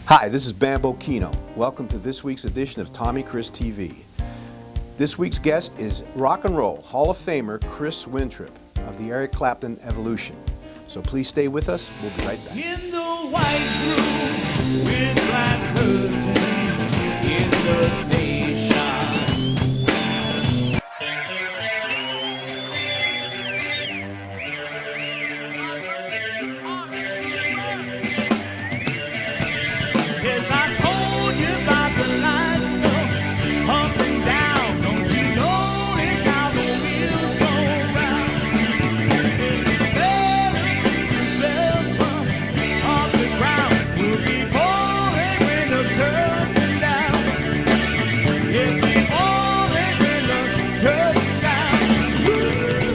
Hi, this is Bambo Kino. Welcome to this week's edition of Tommy Chris TV. This week's guest is Rock and Roll Hall of Famer Chris Wintrip of the Eric Clapton Evolution. So please stay with us. We'll be right back. In the white room with black curtains in the nation. Yes, I told you about the lights go up and down. Don't you notice how the wheels go round? Better keep yourself up off the ground. We'll be falling when the curtain's down. If we falling when the curtain's down.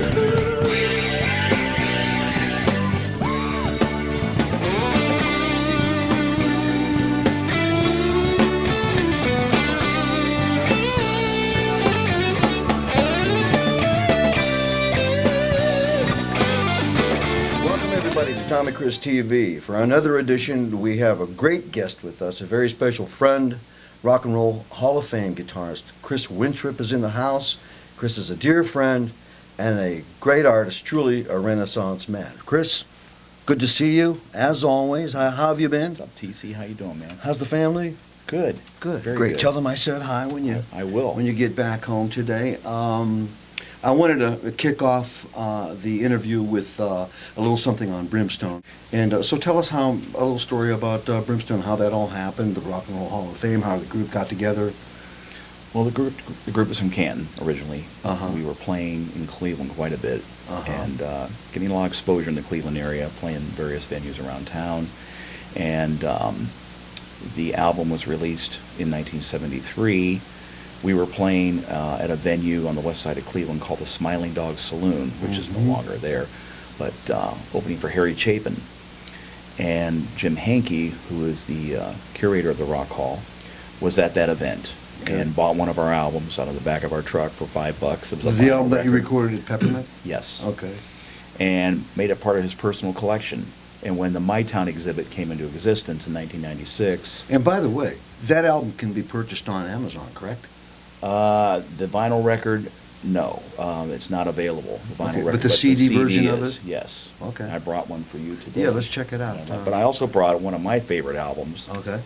Welcome everybody to Tommy Chris TV. For another edition, we have a great guest with us, a very special friend, Rock and Roll Hall of Fame guitarist. Chris Wintrip is in the house. Chris is a dear friend and a great artist, truly a Renaissance man. Chris, good to see you, as always. How have you been? What's up, TC? How you doing, man? How's the family? Good. Good. Very Great. good. Tell them I said hi when you I will. when you get back home today. I wanted to kick off the interview with a little something on Brimstone. And so tell us a little story about Brimstone, how that all happened, the Rock and Roll Hall of Fame, how the group got together. Well, the group was from Canton originally. Uh-huh. We were playing in Cleveland quite a bit, Uh-huh. and getting a lot of exposure in the Cleveland area, playing various venues around town. And the album was released in 1973. We were playing at a venue on the west side of Cleveland called the Smiling Dog Saloon, which is no Mhm. longer there, but opening for Harry Chapin. And Jim Hankey, who is the curator of the Rock Hall, was at that event Okay. and bought one of our albums out of the back of our truck for $5. It was a The vinyl album that you record. recorded at Peppermint? Yes. Okay. And made it part of his personal collection. And when the My Town exhibit came into existence in 1996, And by the way, that album can be purchased on Amazon, correct? the vinyl record, no, it's not available. The vinyl Okay, record, but the CD version of is, it? yes. Okay. I brought one for you today. Yeah, let's check it out. But I also brought one of my favorite albums. Okay.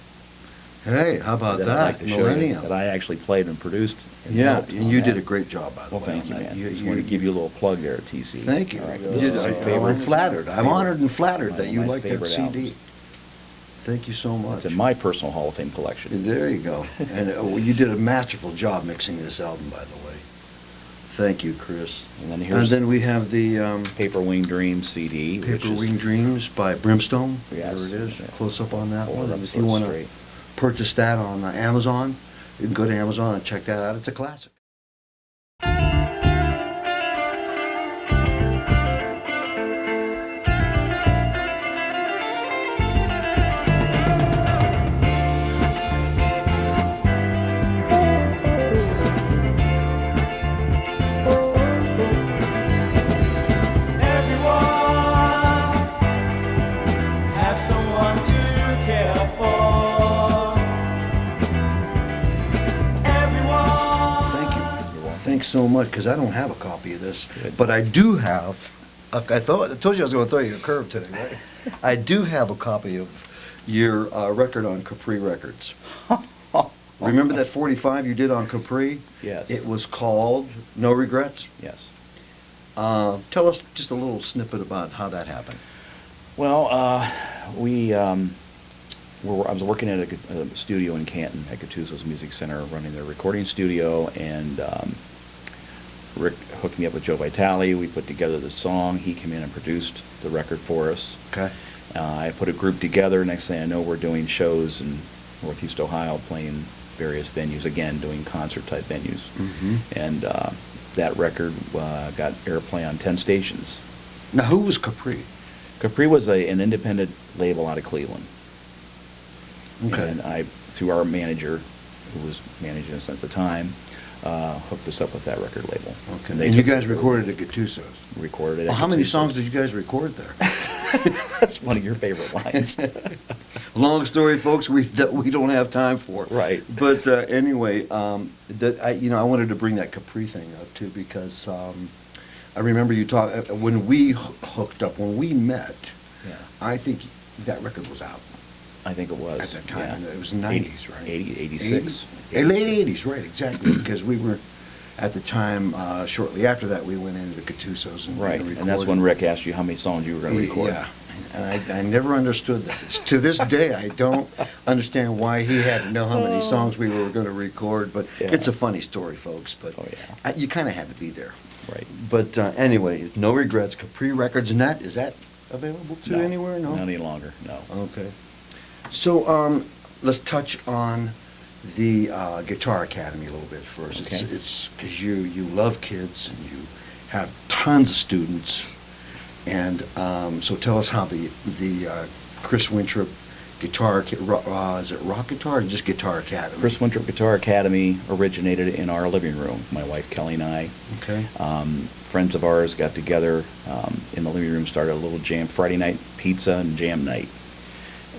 Hey, how about I'd that? like to show you, Millennium. that I actually played and produced. And Yeah, helped and on you that. did a great job, by the Well, way. thank on you, that. man. Just want to give you a little plug there, TC. Thank you. All right, You this did- is my I'm favorite- flattered. I'm honored and flattered one that of you my like that favorite CD. albums. Thank you so much. It's in my personal Hall of Fame collection. There you go. And you did a masterful job mixing this album, by the way. Thank you, Chris. And then And here's then we have the Paper Wing Dreams CD, which Paper is Wing Dreams by Brimstone. Yes. There it is. Yeah. Close up on that Hold one. it up If so you it's want to straight. purchase that on Amazon, you can go to Amazon and check that out. It's a classic. Everyone has someone to care for. Everyone. Thank you. Thanks so much, because I don't have a copy of this, Good. but I do have. I told you I was going to throw you a curve today, right? I do have a copy of your record on Capri Records. Remember that 45 you did on Capri? Yes. It was called No Regrets. Yes. Tell us just a little snippet about how that happened. Well, I was working at a studio in Canton at Gattuso's Music Center, running their recording studio, and Rick hooked me up with Joe Vitale. We put together the song. He came in and produced the record for us. Okay. I put a group together. Next thing I know, we're doing shows in Northeast Ohio, playing various venues, again, doing concert-type venues. Mm-hmm. And that record got airplay on 10 stations. Now, who was Capri? Capri was an independent label out of Cleveland. Okay. And I, through our manager, who was managing us at the time, hooked us up with that record label. Okay. they And you took guys it- recorded at Gattuso's. Recorded it. Well, at how many Gattuso's. songs did you guys record there? That's one of your favorite lines. Long story, folks, that we don't have time for. Right. But anyway, I wanted to bring that Capri thing up too because I remember you talk when we hooked up, when we met. Yeah. I think that record was out I think it was. at that time. yeah. It was the 90s, right? 86. 80? Late 80s, right? Exactly. Because we were at the time. Shortly after that, we went into Gattuso's and Right, recorded. and that's when Rick asked you how many songs you were going to record. Yeah, and I never understood that. To this day, I don't understand why he had to know how many songs we were going to record, but Yeah. it's a funny story, folks, but Oh, yeah. you kind of had to be there. Right. But anyway, No Regrets, Capri Records, and is that available to No, anywhere? No? Not any longer, no. Okay. So let's touch on the Guitar Academy a little bit first. Okay. It's because you love kids and you have tons of students. And so tell us how the Chris Wintrip is it Rock Guitar or just Guitar Academy? Chris Wintrip Guitar Academy originated in our living room, my wife Kelly and I. Okay. Friends of ours got together in the living room, started a little jam, Friday night pizza and jam night.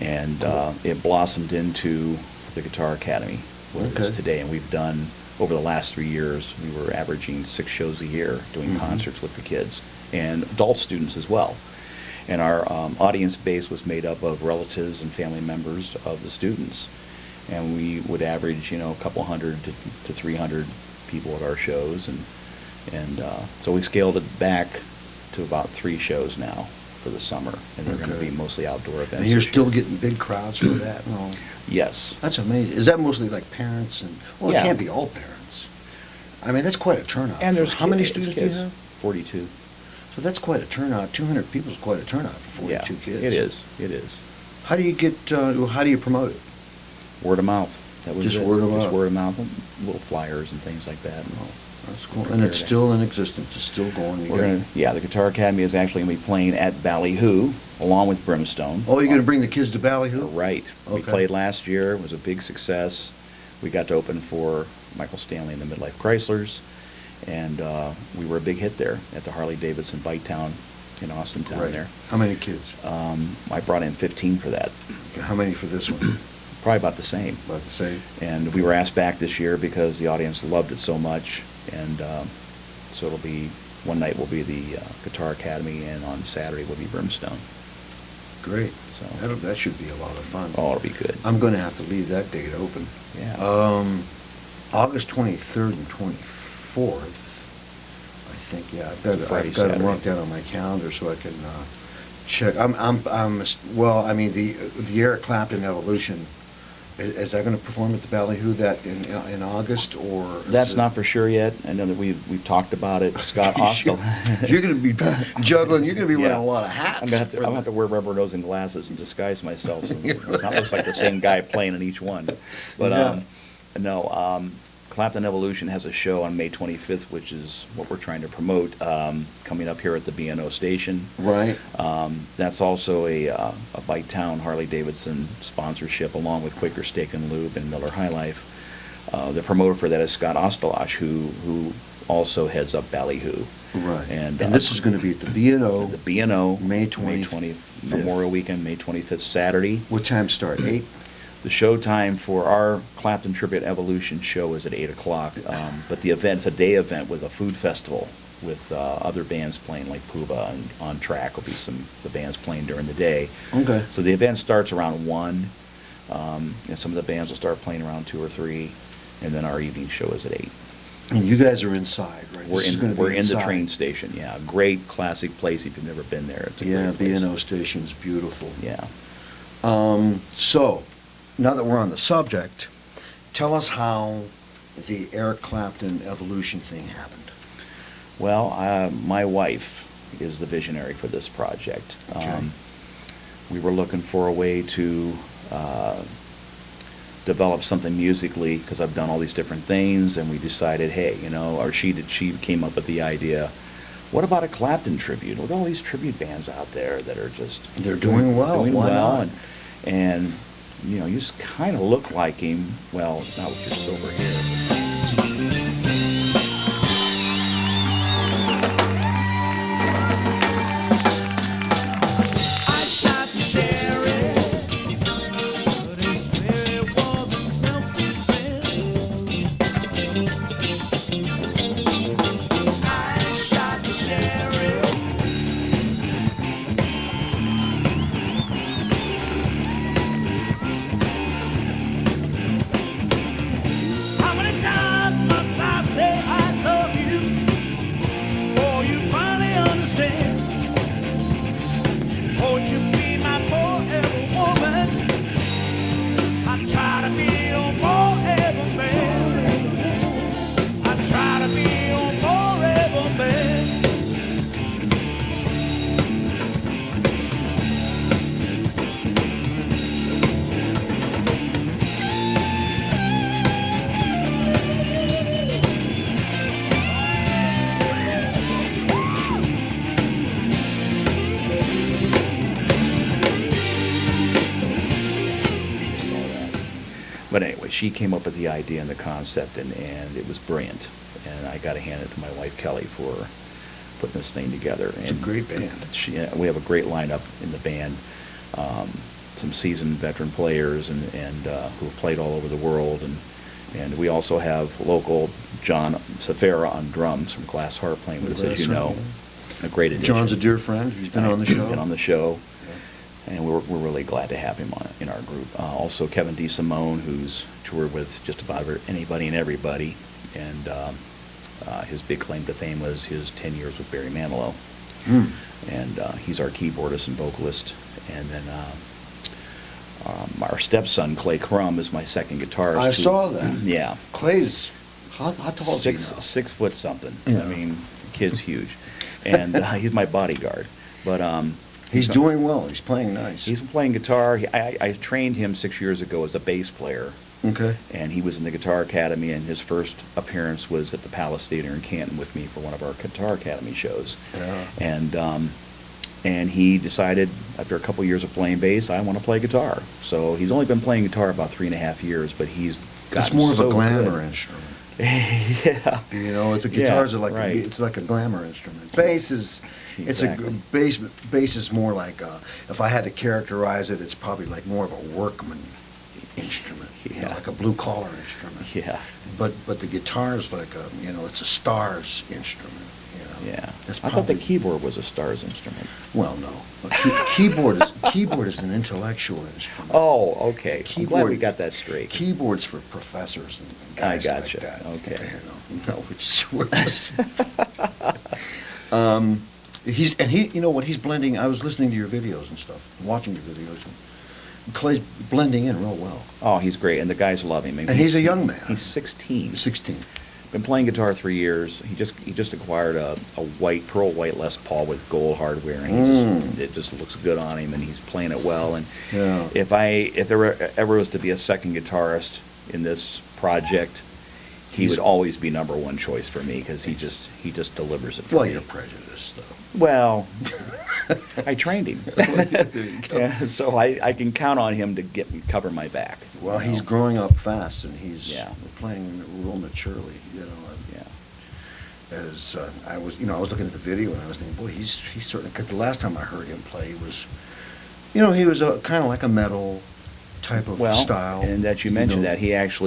And it blossomed into the Guitar Academy, what it Okay. is today. And we've done, over the last 3 years, we were averaging 6 shows a year doing Mhm. concerts with the kids and adult students as well. And our audience base was made up of relatives and family members of the students. And we would average, a couple hundred to 300 people at our shows. And so we scaled it back to about 3 shows now for the summer. And they're going to Okay. be mostly outdoor events. And you're this still year. getting big crowds for that and all? Yes. That's amazing. Is that mostly like parents and, well, Yeah. it can't be all parents. I mean, that's quite a turnout. And there's How many kids- students do you kids. have? 42. So that's quite a turnout. 200 people is quite a turnout for 42 Yeah, kids. It is. It is. How do you get, how do you promote it? Word of mouth. That was Just it. word of mouth. Just word of mouth. Little flyers and things like that. That's cool. And it's still in existence. It's still going. You We're gotta- gonna, yeah, the Guitar Academy is actually gonna be playing at Ballyhoo, along with Brimstone. Oh, you're going to bring the kids to Ballyhoo? Right. We Okay. played last year. It was a big success. We got to open for Michael Stanley and the Midlife Chryslers, and we were a big hit there at the Harley-Davidson Bite Town in Austintown Right. there. How many kids? I brought in 15 for that. How many for this one? Probably about the same. About the same? And we were asked back this year because the audience loved it so much. And so it'll be, one night will be the Guitar Academy, and on Saturday will be Brimstone. Great. So, That should be a lot of fun. oh, it'll be good. I'm going to have to leave that date open. Yeah. August 23rd and 24th, I think, yeah. It's a Friday, I've got them Saturday. marked down on my calendar so I can check. Well, I mean, the Eric Clapton Evolution, is that going to perform at the Ballyhoo that in August, or? is That's it- not for sure yet. I know that we've talked about it. Scott Ostel. You're going to be juggling, you're going to be wearing Yeah. a lot of hats. I'm gonna have to wear rubber nose and glasses and disguise myself, so it's not looks like the same guy playing in each one. But Yeah. no, Clapton Evolution has a show on May 25th, which is what we're trying to promote, coming up here at the B&O station. Right. That's also a Bite Town Harley-Davidson sponsorship, along with Quaker Steak and Lube and Miller High Life. The promoter for that is Scott Ostelash, who also heads up Ballyhoo. Right. And, this is going to be at the B&O. The B&O. May 20th, Memorial Weekend, May 25th, Saturday. What time start? 8? The show time for our Clapton Tribute Evolution show is at 8 o'clock. But the event's a day event with a food festival with other bands playing, like Puba, and On Track will be the bands playing during the day. Okay. So the event starts around 1, and some of the bands will start playing around 2 or 3, and then our evening show is at 8. And you guys are inside, right? We're This is gonna be we're in the inside. train station, yeah. Great classic place if you've never been there. It's a Yeah, great place. B&O station's beautiful. Yeah. So, now that we're on the subject, tell us how the Eric Clapton Evolution thing happened. Well, my wife is the visionary for this project. Okay. We were looking for a way to develop something musically, because I've done all these different things, and we decided, hey, or she came up with the idea, what about a Clapton tribute? Look at all these tribute bands out there that are just They're doing well. Why not? and you just kind of look like him. Well, not with your silver hair. I anyway, she came up with the idea and the concept, and it was brilliant. And I got to hand it to my wife Kelly for putting this thing together. It's a great band. We have a great lineup in the band. Some seasoned veteran players and who have played all over the world, and we also have local John Safera on drums from Glass Heart playing with us, as you know. A great addition. John's a dear friend. He's been on the show. Been on the show. And we're really glad to have him in our group. Also, Kevin DeSimone, who's toured with just about anybody and everybody, and his big claim to fame was his 10 years with Barry Manilow. And he's our keyboardist and vocalist. And then our stepson, Clay Crum, is my second guitarist. I saw that. Yeah. Clay's, how tall is he now? 6 foot something. Yeah. I mean, kid's huge. And he's my bodyguard. But He's doing well. He's playing nice. he's been playing guitar. I trained him 6 years ago as a bass player. Okay. And he was in the Guitar Academy, and his first appearance was at the Palace Theater in Canton with me for one of our Guitar Academy shows. Yeah. And he decided, after a couple years of playing bass, I want to play guitar. So he's only been playing guitar about 3.5 years, but he's gotten It's more of so a glamour good. instrument. Yeah. You know, it's a guitars are like right. it's like a glamour instrument. Bass is Exactly. bass is more like if I had to characterize it, it's probably like more of a workman instrument. You know, Yeah. like a blue collar instrument. Yeah. But the guitar is like it's a stars instrument. You know. Yeah. That's I thought the probably- keyboard was a stars instrument. Well, no. Keyboard is an intellectual instrument. Oh, okay. I'm glad Keyboard- we got that straight. Keyboards for professors and guys I like gotcha. that. Okay. We're just you know what, he's blending. I was listening to your videos and stuff, watching your videos, and Clay's blending in real well. Oh, he's great, and the guys love him. And he's a young man. He's 16. He's 16. Been playing guitar 3 years. He just acquired a pearl white Les Paul with gold hardware, and it just looks good on him, and he's playing it well. And Yeah. if there ever was to be a second guitarist in this project, he would always be number one choice for me, because he just delivers it for Well, me. you're prejudiced, though. Well, I trained him, There you go. yeah, so I can count on him to cover my back. Well, you he's know? growing up fast, and he's Yeah. playing real maturely. You know. Yeah. As I was looking at the video, and I was thinking, boy, he's certainly, because the last time I heard him play, he was a kind of like a metal type of style. And that you mentioned that he has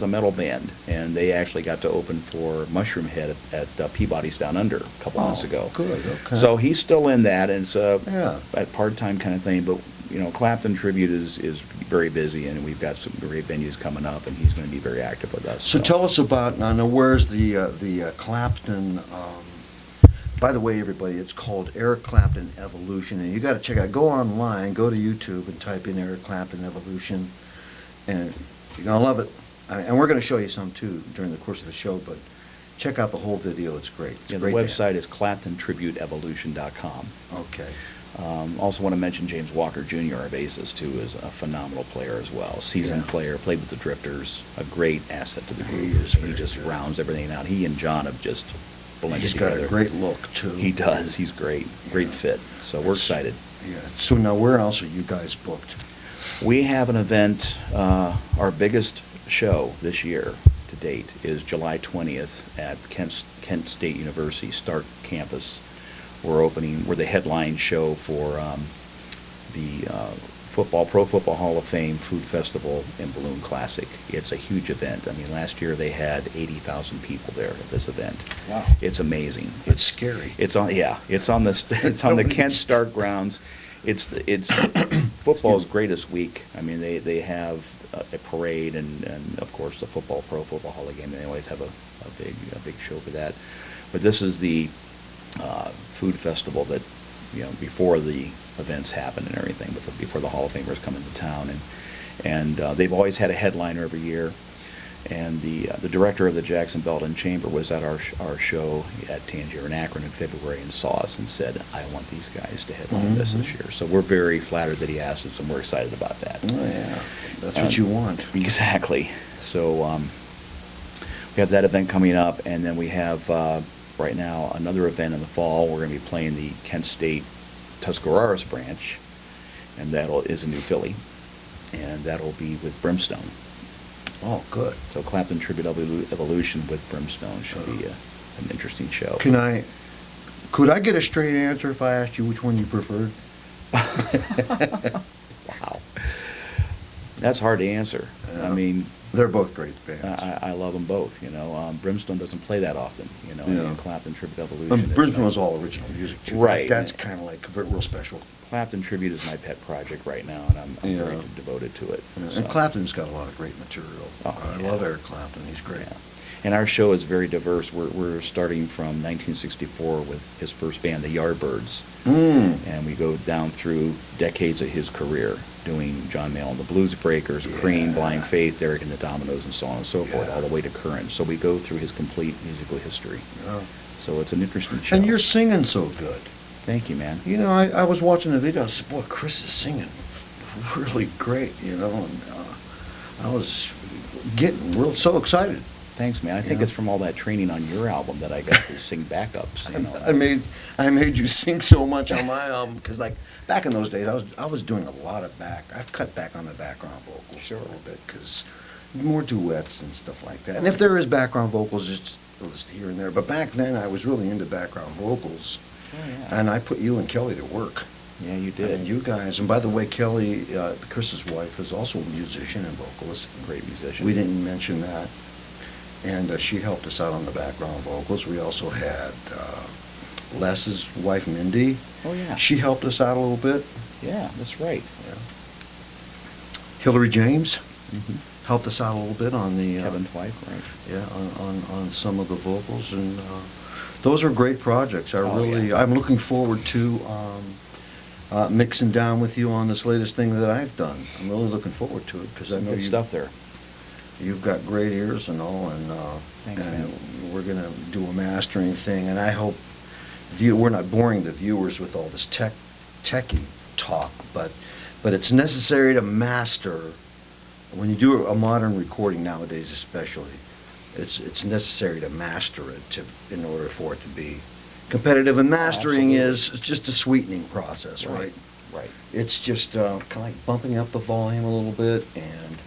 a metal band, and they actually got to open for Mushroom Head at Peabody's Down Under a couple months ago. Good. Okay. So he's still in that, and it's a Yeah. part-time kind of thing. But Clapton Tribute is very busy, and we've got some great venues coming up, and he's going to be very active with us. So tell us about, now where's the Clapton, by the way, everybody, it's called Eric Clapton Evolution, and you got to check out, go online, go to YouTube and type in Eric Clapton Evolution, and you're going to love it. And we're going to show you some too during the course of the show, but check out the whole video, it's great. It's a The great website is ClaptonTributeEvolution.com. band. Okay. Also want to mention James Walker Jr., our bassist, who is a phenomenal player as well. Seasoned player, played with the Drifters, a great asset to the He group. is He very just good. rounds everything out. He and John have just blended He's together. got a great look too. He does. He's great. Great fit. So we're excited. Yeah. So now where else are you guys booked? We have an event, our biggest show this year to date is July 20th at Kent State University Stark Campus. We're the headline show for the Pro Football Hall of Fame Food Festival and Balloon Classic. It's a huge event. I mean, last year they had 80,000 people there at this event. Wow. It's amazing. It's scary. It's on the Kent Stark grounds. It's football's greatest week. I mean, they have a parade and of course the Pro Football Hall of Fame. They always have a big show for that. But this is the food festival that before the events happen and everything, before the Hall of Famers come into town, and they've always had a headliner every year. And the director of the Jackson Belton Chamber was at our show at Tangier in Akron in February and saw us and said, I want these guys to headline this year. So we're very flattered that he asked us, and we're excited about that. Oh, yeah. That's what you want. Exactly. So we have that event coming up, and then we have right now another event in the fall. We're going to be playing the Kent State Tuscarawas branch, and is in New Philly, and that'll be with Brimstone. Oh, good. So Clapton Tribute Evolution with Brimstone should be an interesting show. Could I get a straight answer if I asked you which one you preferred? Wow. That's hard to answer. Yeah. I mean, They're both great bands. I love them both, Brimstone doesn't play that often, Yeah. and Clapton Tribute Evolution. is Brimstone my- was all original music, too. Right. That's kind of like real special. Clapton Tribute is my pet project right now, and I'm very Yeah. devoted to it. Yeah, so. And Clapton's got a lot of great material. Oh, I yeah. love Eric Clapton. He's great. Yeah. And our show is very diverse. We're starting from 1964 with his first band, the Yardbirds, Mm. and we go down through decades of his career, doing John Mayall and the Blues Breakers, Cream, Yeah. Blind Faith, Derek and the Dominoes, and so on and so forth, Yeah. all the way to current. So we go through his complete musical history. Yeah. So it's an interesting show. And you're singing so good. Thank you, man. You know, I was watching the video. I said, boy, Chris is singing really great, and I was getting so excited. Thanks, man. I think Yeah. it's from all that training on your album that I got to sing backups. I made you sing so much on my album because, like, back in those days, I was doing a lot of I've cut back on the background vocals a little bit because more duets and stuff like that. And if there is background vocals, just here and there. But back then, I was really into background vocals, Oh, yeah. and I put you and Kelly to work. Yeah, you I did. mean, you guys, and by the way, Kelly, Chris's wife, is also a musician and vocalist. Great musician. We didn't mention that. And she helped us out on the background vocals. We also had Les's wife, Mindy. Oh, yeah. She helped us out a little bit. Yeah, that's right. Hillary James Mhm. helped us out a little bit on the Kevin's wife, right? yeah, on some of the vocals, and those are great projects. I'm looking forward to mixing down with you on this latest thing that I've done. I'm really looking forward to it because I Some know good stuff there. you've got great ears and all, and Thanks, and man. we're gonna do a mastering thing, and I hope we're not boring the viewers with all this techie talk, but it's necessary to master. When you do a modern recording nowadays, especially, it's necessary to master it in order for it to be competitive. And mastering is just a sweetening process, right? Right. It's just kind of like bumping up the volume a little bit and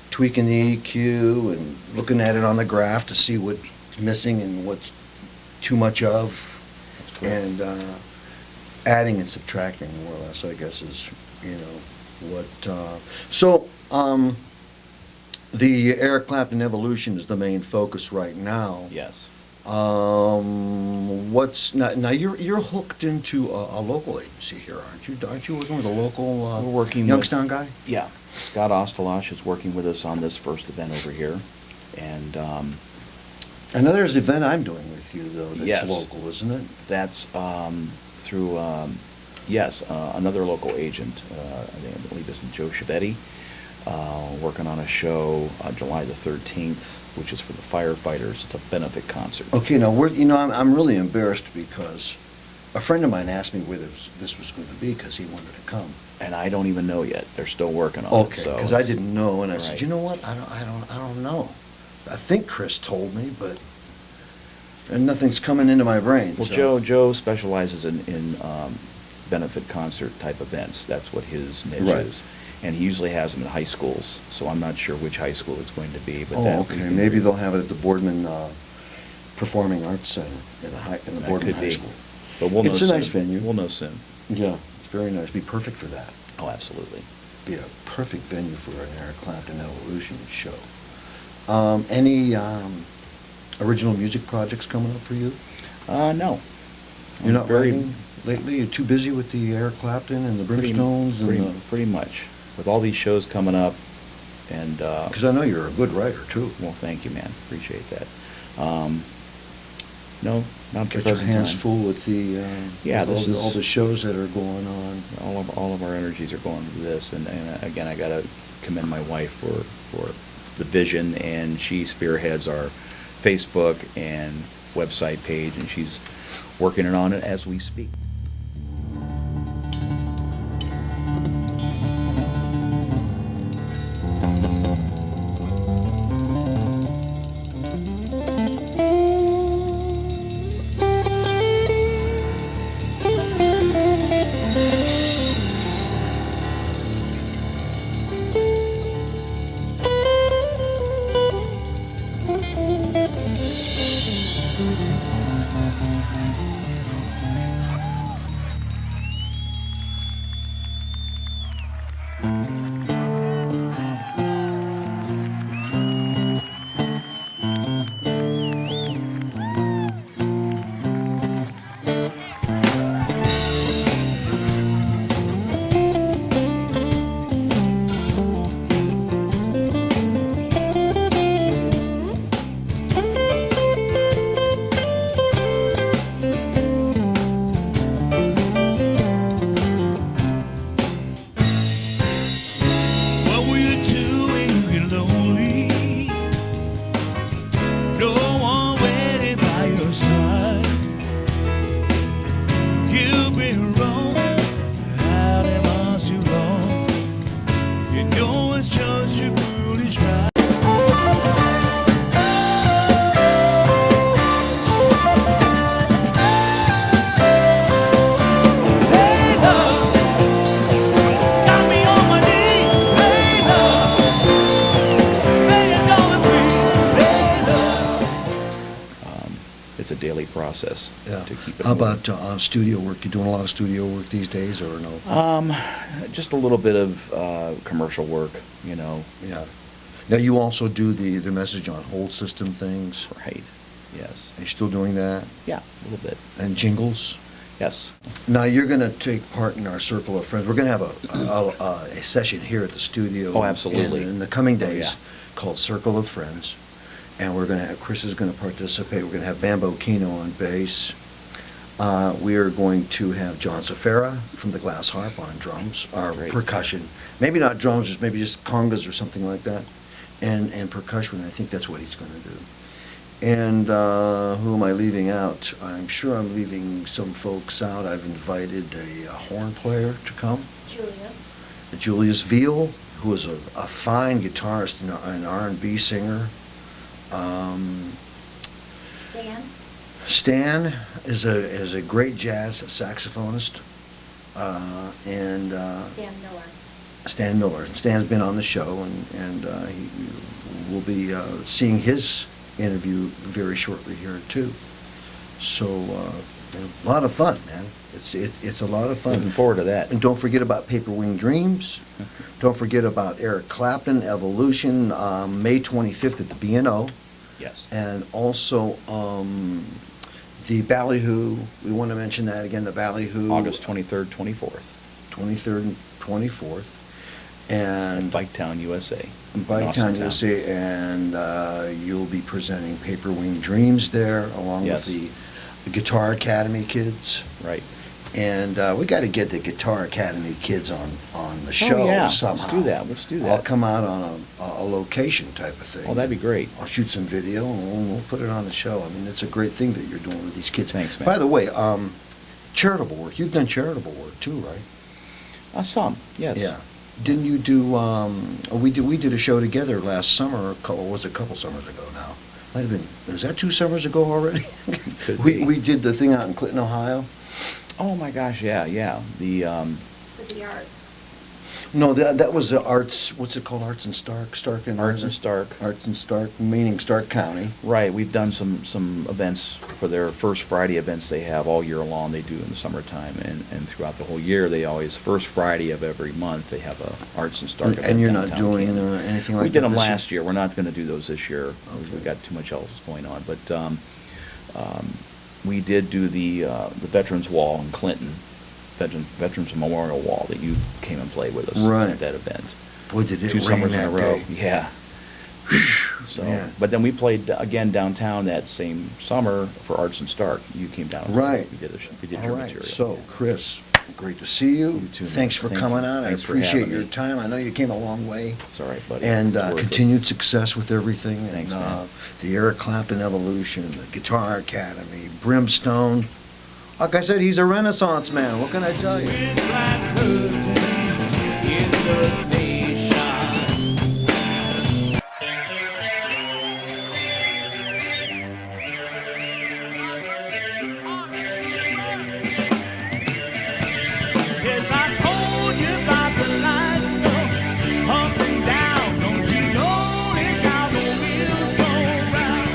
tweaking the EQ and looking at it on the graph to see what's missing and what's too much of, That's correct. and adding and subtracting more or less, I guess, is what. So the Eric Clapton Evolution is the main focus right now. Yes. What's now? You're hooked into a local agency here, aren't you? Aren't you working with a local We're working with- Youngstown guy? Yeah. Scott Ostalosh is working with us on this first event over here. And I know there's an event I'm doing with you though that's Yes. local, isn't it? that's through, another local agent, I believe it's Joe Chiavetti, working on a show July the 13th, which is for the firefighters. It's a benefit concert. Okay, now I'm really embarrassed because a friend of mine asked me whether this was going to be because he wanted to come. And I don't even know yet. They're still working on it. Okay, so because I it's- didn't know, and I said, Right. you know what? I don't know. I think Chris told me, but and nothing's coming into my brain. Well, so- Joe specializes in benefit concert type events. That's what his niche Right. is. And he usually has them in high schools, so I'm not sure which high school it's going to be. But Oh, that we okay. can- Maybe they'll have it at the Boardman Performing Arts Center in the That Boardman could High be. School. But we'll know It's a soon. nice venue. We'll know soon. Yeah, it's very nice. Be perfect for that. Oh, absolutely. Be a perfect venue for an Eric Clapton Evolution show. Any original music projects coming up for you? No. You're I'm not writing lately? You're too busy with the Eric Clapton and the Brimstones? Pretty much. With all these shows coming up, and Because I know you're a good writer, too. well, thank you, man. Appreciate that. No, not at the Get your present hands time. full with the Yeah, with this is- all the shows that are going on. All of our energies are going to this, and again, I gotta commend my wife for the vision, and she spearheads our Facebook and website page, and she's working on it as we speak. it's a daily process Yeah. to keep it How moving. about studio work? You doing a lot of studio work these days, or no? Just a little bit of commercial work, you know. Yeah. Now you also do the message on hold system things. Right. Yes. Are you still doing that? Yeah, a little bit. And jingles. Yes. Now you're going to take part in our circle of friends. We're going to have a session here at the studio. Oh, absolutely. In the coming Oh, days, yeah. called Circle of Friends, and we're going to have Chris is going to participate. We're going to have Bambo Kino on bass. We are going to have John Safara from the Glass Harp on drums, or Great. percussion. Maybe not drums, just maybe just congas or something like that, and percussion. I think that's what he's going to do. And who am I leaving out? I'm sure I'm leaving some folks out. I've invited a horn player to come, Julius Veal, who is a fine guitarist and an R&B singer. Stan is a great jazz saxophonist, and Stan Miller. Stan's been on the show, and he will be seeing his interview very shortly here too. So a lot of fun, man. It's a lot of fun. Looking forward to that. And don't forget about Paper Wing Dreams. Don't forget about Eric Clapton, Evolution, May 25th at the B&O. Yes. And also the Ballyhoo, we want to mention that again, the Ballyhoo. August 23rd, 24th. 23rd and 24th. And Biketown, USA. in Biketown, Austintown. USA, and you'll be presenting Paper Wing Dreams there, along Yes. with the Guitar Academy kids. Right. And we got to get the Guitar Academy kids on the show yeah. somehow. Let's do that. Let's do that. I'll come out on a location type of thing. Oh, that'd be great. I'll shoot some video and we'll put it on the show. I mean, it's a great thing that you're doing with these kids. Thanks, man. By the way, charitable work. You've done charitable work too, right? Some, yes. Yeah. Didn't you do? We did a show together last summer. Was it a couple summers ago now? Might have been. Was that 2 summers ago already? Could we be. we did the thing out in Clinton, Ohio. Oh, my gosh, yeah, yeah. For the arts. No, that was the Arts. What's it called? Arts and Stark. Stark and Arts and Stark. Arts and Stark, meaning Stark County. Right, we've done some events for their first Friday events they have all year long. They do in the summertime, and throughout the whole year, they always, first Friday of every month, they have a Arts and Stark event. And you're not downtown doing Canton. anything like that. We did them this year? last year. We're not going to do those this year. Okay. We've got too much else going on. But we did do the Veterans Wall in Clinton, Veterans Memorial Wall that you came and played with us Right. at that event. Boy, did it 2 rain summers in that a row. day. Yeah. So, Man. but then we played again downtown that same summer for Arts and Stark. You came down. and Right. We did All your right. material. So, Chris, great to see you. You too, man. Thanks for Thank coming you. on. Thanks I for appreciate having your me. time. I know you came a long way. It's all right, buddy. And It's worth it. continued success with everything. Thanks, and man. the Eric Clapton Evolution, the Guitar Academy, Brimstone. Like I said, he's a Renaissance man. What can I tell you? Midnight curtains in the nation. Yes, I told you about the light up and down. Don't you notice how the wheels go round?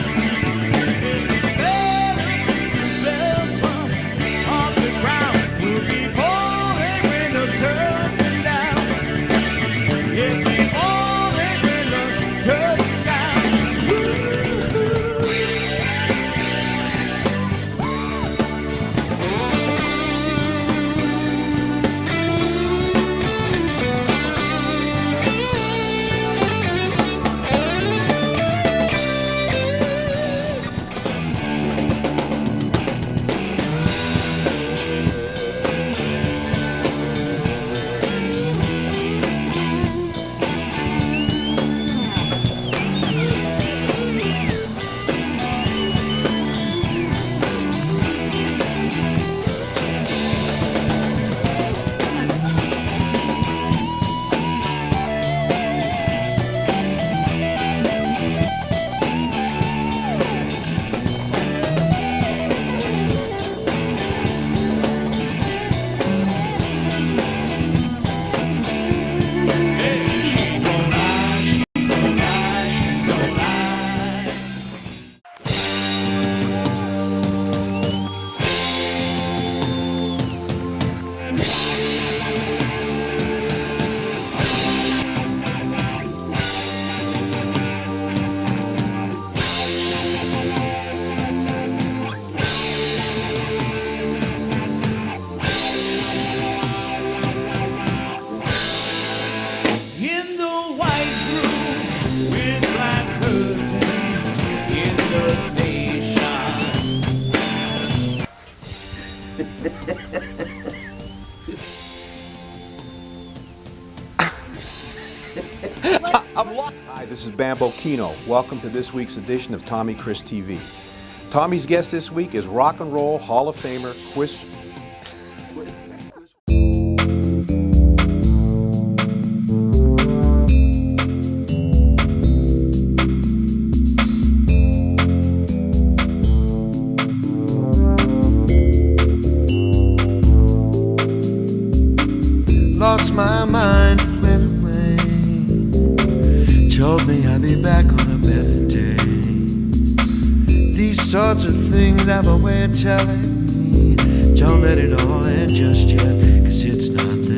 Better keep yourself off the ground. We'll be pouring when the curtain down. This is Bambo Kino. Welcome to this week's edition of Tommy Chris TV. Tommy's guest this week is Rock and Roll Hall of Famer Chris. Lost my mind, went away. Told me I'd be back on a better day. These sorts of things have a way of telling me, don't let it all end just yet, 'cause it's not there.